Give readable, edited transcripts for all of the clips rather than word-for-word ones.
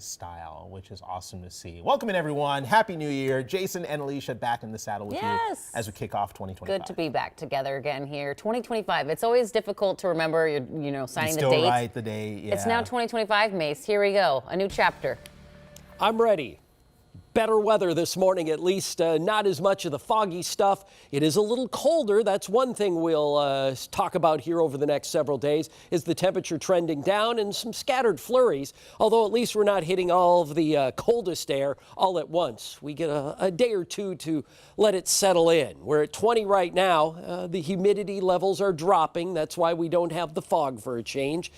style, which is awesome to see. Welcome in, everyone. Happy New Year. Jason and Alicia back in the saddle with you as we kick off 2025. Good to be back together again here. 2025. It's always difficult to remember, signing the date. Still right, the date, yeah. It's now 2025, Mace. Here we go. A new chapter. I'm ready. Better weather this morning, at least not as much of the foggy stuff. It is a little colder. That's one thing we'll talk about here over the next several days, is the temperature trending down and some scattered flurries, although at least we're not hitting all of the coldest air all at once. We get a day or two to let it settle in. We're at 20 right now. The humidity levels are dropping. That's why we don't have the fog for a change.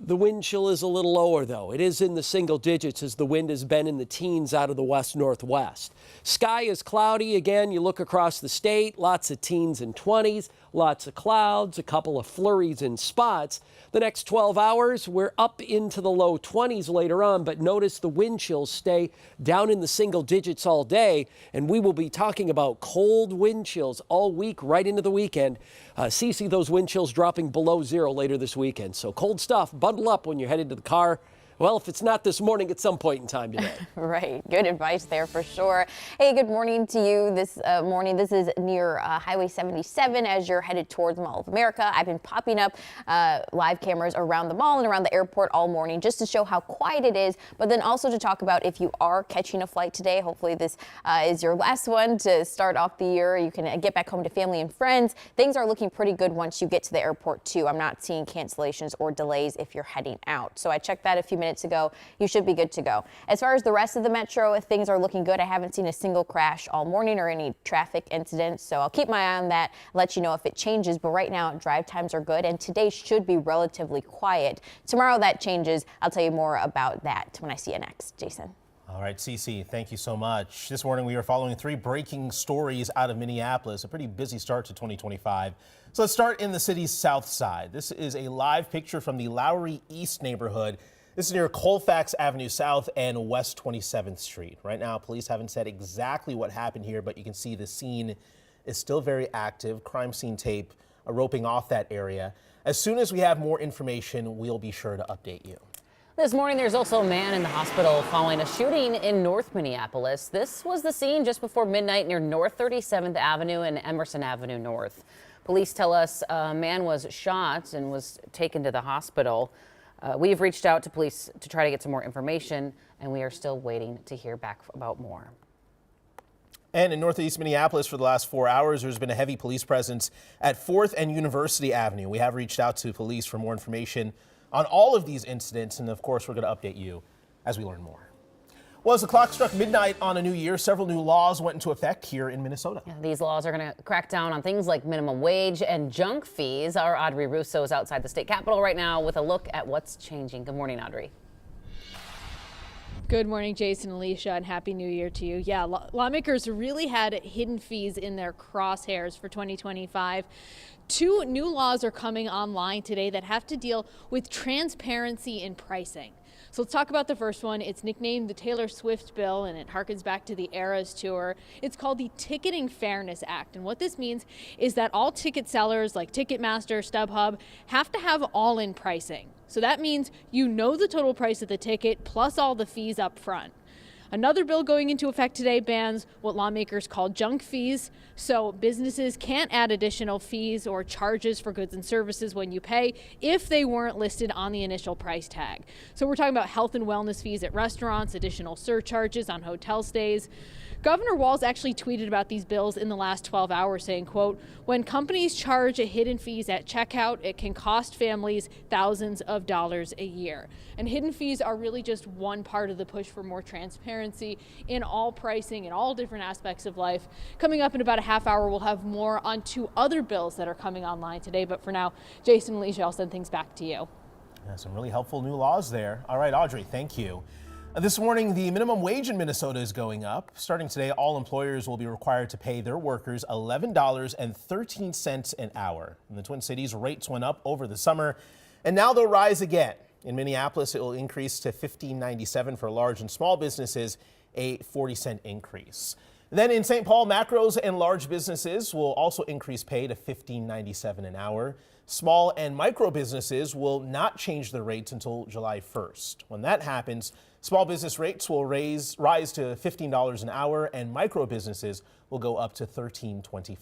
The wind chill is a little lower, though. It is in the single digits as the wind has been in the teens out of the west-northwest. Sky is cloudy. Again, you look across the state, lots of teens and 20s, lots of clouds, a couple of flurries in spots. The next 12 hours, we're up into the low 20s later on, but notice the wind chills stay down in the single digits all day, and we will be talking about cold wind chills all week right into the weekend. CC, those wind chills dropping below zero later this weekend. So cold stuff. Bundle up when you're headed to the car. Well, if it's not this morning, at some point in time today. Right. Good advice there for sure. Hey, good morning to you this morning. This is near Highway 77 as you're headed towards Mall of America. I've been popping up live cameras around the mall and around the airport all morning just to show how quiet it is, but then also to talk about if you are catching a flight today. Hopefully this is your last one to start off the year. You can get back home to family and friends. Things are looking pretty good once you get to the airport, too. I'm not seeing cancellations or delays if you're heading out. So I checked that a few minutes ago. You should be good to go. As far as the rest of the metro, if things are looking good, I haven't seen a single crash all morning or any traffic incidents, so I'll keep my eye on that, let you know if it changes. But right now, drive times are good, and today should be relatively quiet. Tomorrow that changes. I'll tell you more about that when I see you next. Jason. All right, Cece, thank you so much. This morning we are following 3 breaking stories out of Minneapolis, a pretty busy start to 2025. So let's start in the city's south side. This is a live picture from the Lowry East neighborhood. This is near Colfax Avenue South and West 27th Street. Right now, police haven't said exactly what happened here, but you can see the scene is still very active. Crime scene tape roping off that area. As soon as we have more information, we'll be sure to update you. This morning, there's also a man in the hospital following a shooting in North Minneapolis. This was the scene just before midnight near North 37th Avenue and Emerson Avenue North. Police tell us a man was shot and was taken to the hospital. We have reached out to police to try to get some more information, and we are still waiting to hear back about more. And in northeast Minneapolis for the last 4 hours, there's been a heavy police presence at 4th and University Avenue. We have reached out to police for more information on all of these incidents, and of course, we're going to update you as we learn more. Well, as the clock struck midnight on a new year, several new laws went into effect here in Minnesota. Yeah, these laws are going to crack down on things like minimum wage and junk fees. Our Audrey Russo is outside the state capitol right now with a look at what's changing. Good morning, Audrey. Good morning, Jason, Alicia, and Happy New Year to you. Yeah, lawmakers really had hidden fees in their crosshairs for 2025. 2 new laws are coming online today that have to deal with transparency in pricing. So let's talk about the first one. It's nicknamed the Taylor Swift bill, and it harkens back to the Eras Tour. It's called the Ticketing Fairness Act. And what this means is that all ticket sellers like Ticketmaster, StubHub have to have all-in pricing. So that means you know the total price of the ticket plus all the fees up front. Another bill going into effect today bans what lawmakers call junk fees. So businesses can't add additional fees or charges for goods and services when you pay if they weren't listed on the initial price tag. So we're talking about health and wellness fees at restaurants, additional surcharges on hotel stays. Governor Walz actually tweeted about these bills in the last 12 hours saying, quote, when companies charge a hidden fees at checkout, it can cost families thousands of dollars a year. And hidden fees are really just one part of the push for more transparency in all pricing and all different aspects of life. Coming up in about a half hour, we'll have more on 2 other bills that are coming online today. But for now, Jason and Alicia, I'll send things back to you. Yeah, some really helpful new laws there. All right, Audrey, thank you. This morning, the minimum wage in Minnesota is going up. Starting today, all employers will be required to pay their workers $11.13 an hour. In the Twin Cities, rates went up over the summer, and now they'll rise again. In Minneapolis, it will increase to $15.97 for large and small businesses, a 40-cent increase. Then in St. Paul, macros and large businesses will also increase pay to $15.97 an hour. Small and micro businesses will not change their rates until July 1st. When that happens, small business rates will rise to $15 an hour, and micro businesses will go up to $13.25.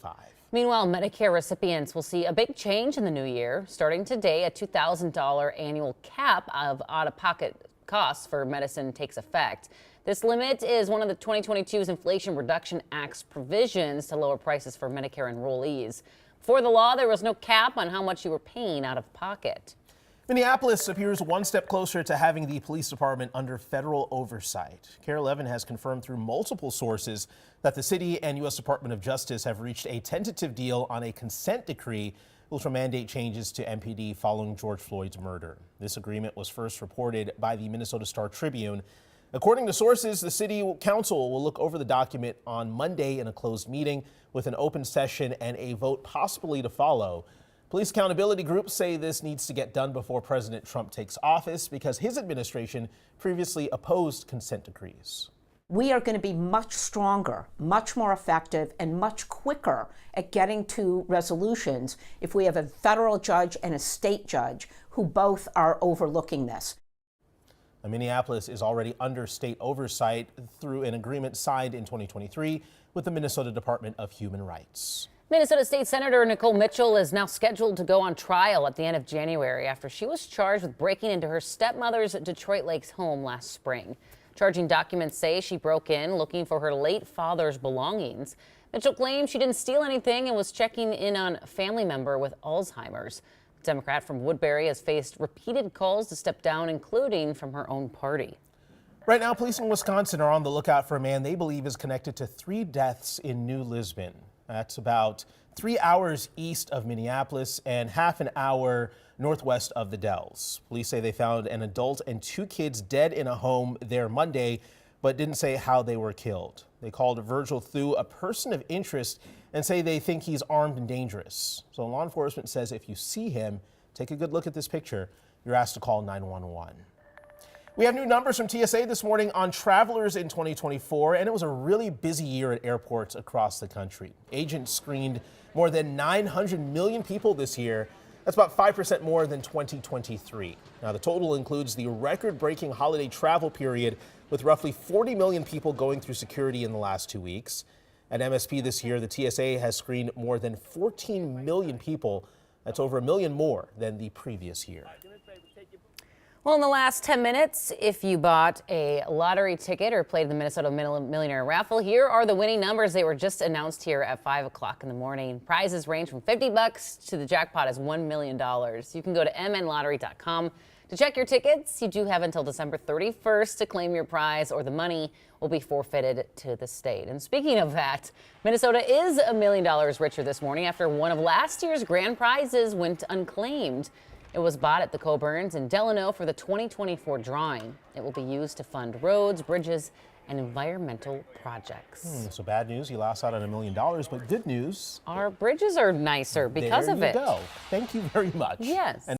Meanwhile, Medicare recipients will see a big change in the new year. Starting today, a $2,000 annual cap of out-of-pocket costs for medicine takes effect. This limit is one of the 2022's Inflation Reduction Act's provisions to lower prices for Medicare enrollees. Before the law, there was no cap on how much you were paying out of pocket. Minneapolis appears one step closer to having the police department under federal oversight. KARE 11 has confirmed through multiple sources that the city and U.S. Department of Justice have reached a tentative deal on a consent decree which will mandate changes to MPD following George Floyd's murder. This agreement was first reported by the Minnesota Star Tribune. According to sources, the city council will look over the document on Monday in a closed meeting with an open session and a vote possibly to follow. Police accountability groups say this needs to get done before President Trump takes office because his administration previously opposed consent decrees. We are going to be much stronger, much more effective, and much quicker at getting to resolutions if we have a federal judge and a state judge who both are overlooking this. Minneapolis is already under state oversight through an agreement signed in 2023 with the Minnesota Department of Human Rights. Minnesota State Senator Nicole Mitchell is now scheduled to go on trial at the end of January after she was charged with breaking into her stepmother's Detroit Lakes home last spring. Charging documents say she broke in looking for her late father's belongings. Mitchell claims she didn't steal anything and was checking in on a family member with Alzheimer's. The Democrat from Woodbury has faced repeated calls to step down, including from her own party. Right now, police in Wisconsin are on the lookout for a man they believe is connected to 3 deaths in New Lisbon. That's about 3 hours east of Minneapolis and half an hour northwest of the Dells. Police say they found an adult and 2 kids dead in a home there Monday, but didn't say how they were killed. They called Virgil Thu a person of interest and say they think he's armed and dangerous. So law enforcement says if you see him, take a good look at this picture. You're asked to call 911. We have new numbers from TSA this morning on travelers in 2024, and it was a really busy year at airports across the country. Agents screened more than 900 million people this year. That's about 5% more than 2023. Now, the total includes the record-breaking holiday travel period with roughly 40 million people going through security in the last 2 weeks. At MSP this year, the TSA has screened more than 14 million people. That's over 1 million more than the previous year. Well, in the last 10 minutes, if you bought a lottery ticket or played the Minnesota Millionaire Raffle, here are the winning numbers. They were just announced here at 5 o'clock in the morning. Prizes range from $50 to the jackpot is $1 million. You can go to mnlottery.com to check your tickets. You do have until December 31st to claim your prize, or the money will be forfeited to the state. And speaking of that, Minnesota is $1 million richer this morning after one of last year's grand prizes went unclaimed. It was bought at the Coburns in Delano for the 2024 drawing. It will be used to fund roads, bridges, and environmental projects. So bad news, you lost out on $1 million, but good news. Our bridges are nicer because of it. There you go. Thank you very much. Yes.